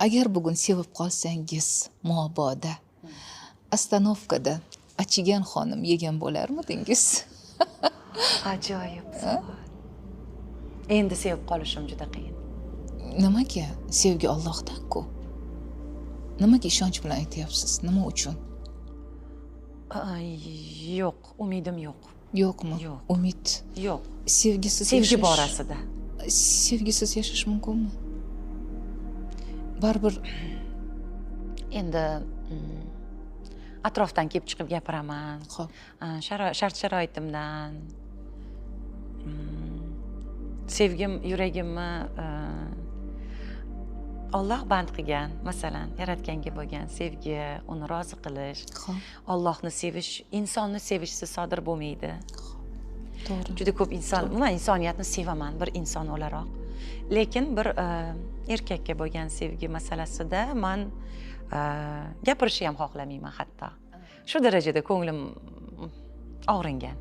agar bugun sevib qolsangiz mobodo ostanovkada achigan xonim yegan bo'larmidingiz? Ajoyib savol. Endi sevib qolishim juda qiyin. Nimaga? Sevgi Allohdan-ku. Nimaga ishonch bilan aytyapsiz? Nima uchun? Yo'q, umidim yo'q. Yo'qmi? Yo'q. Umid. Yo'q. Sevgisiz Sevgi yashash- borasida. Sevgisiz yashash mumkinmi? Baribir Endi atrofdan kelib chiqib gapiraman. Xo'p. Shart-sharoitimdan sevgim, yuragimni Alloh band qilgan, masalan, yaratganga bo'lgan sevgi, uni rozi qilish, Xo'p. Allohni sevish, insonni sevishsiz sodir bo'lmaydi. To'g'ri. Juda ko'p inson, men insoniyatni sevaman bir inson o'laroq. Lekin bir erkakka bo'lgan sevgi masalasida men gapirishni ham xohlamayman hatto. Shu darajada ko'nglim og'ringan.